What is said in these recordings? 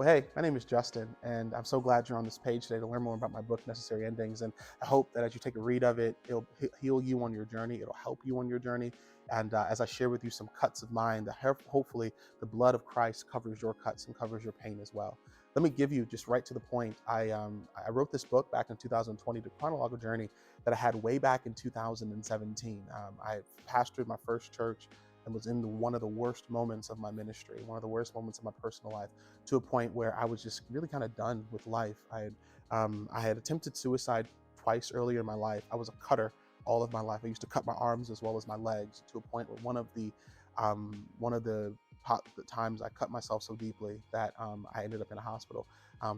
Well, hey, my name is Justin, and I'm so glad you're on this page today to learn more about my book, Necessary Endings. And I hope that as you take a read of it, it'll heal you on your journey. It'll help you on your journey. And as I share with you some cuts of mine, hopefully the blood of Christ covers your cuts and covers your pain as well. Let me give you just right to the point. I wrote this book back in 2020, the chronological journey that I had way back in 2017. I pastored my first church and was in one of the worst moments of my ministry, one of the worst moments of my personal life, to a point where I was just really kind of done with life. I had attempted suicide twice earlier in my life. I was a cutter all of my life. I used to cut my arms as well as my legs, to a point where one of the times I cut myself so deeply that I ended up in a hospital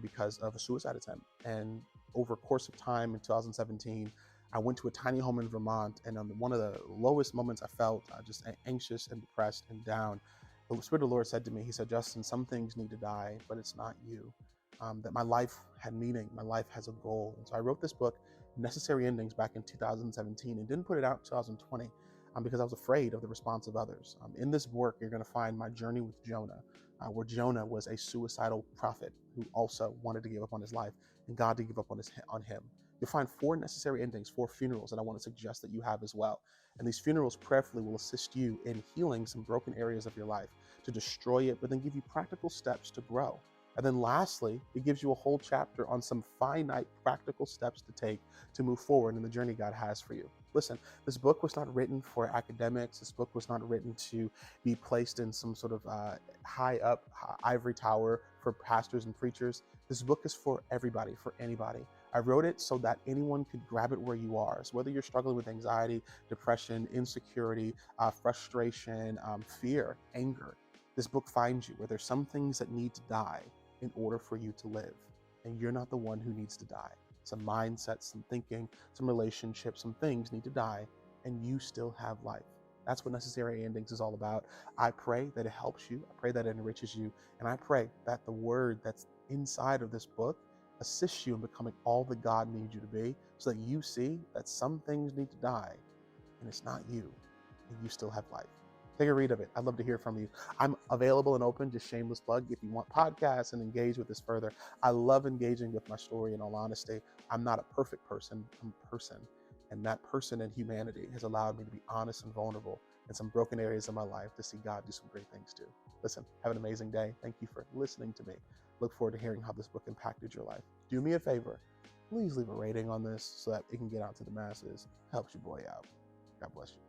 because of a suicide attempt. And over a course of time in 2017, I went to a tiny home in Vermont, and on one of the lowest moments I felt just anxious and depressed and down, the Spirit of the Lord said to me, he said, Justin, some things need to die, but it's not you. That my life had meaning, my life has a goal. And so I wrote this book, Necessary Endings, back in 2017, and didn't put it out in 2020 because I was afraid of the response of others. In this work, you're going to find my journey with Jonah, where Jonah was a suicidal prophet who also wanted to give up on his life and God to give up on him. You'll find 4 necessary endings, 4 funerals that I want to suggest that you have as well. And these funerals prayerfully will assist you in healing some broken areas of your life, to destroy it, but then give you practical steps to grow. And then lastly, it gives you a whole chapter on some finite practical steps to take to move forward in the journey God has for you. Listen, this book was not written for academics. This book was not written to be placed in some sort of high up ivory tower for pastors and preachers. This book is for everybody, for anybody. I wrote it so that anyone could grab it where you are. So whether you're struggling with anxiety, depression, insecurity, frustration, fear, anger, this book finds you where there's some things that need to die in order for you to live. And you're not the one who needs to die. Some mindsets, some thinking, some relationships, some things need to die, and you still have life. That's what Necessary Endings is all about. I pray that it helps you. I pray that it enriches you. And I pray that the word that's inside of this book assists you in becoming all that God needs you to be, so that you see that some things need to die, and it's not you, and you still have life. Take a read of it. I'd love to hear from you. I'm available and open, just shameless plug, if you want podcasts and engage with this further. I love engaging with my story, in all honesty. I'm not a perfect person, I'm a person. And that person in humanity has allowed me to be honest and vulnerable in some broken areas of my life, to see God do some great things too. Listen, have an amazing day. Thank you for listening to me. Look forward to hearing how this book impacted your life. Do me a favor. Please leave a rating on this so that it can get out to the masses. Helps your boy out. God bless you.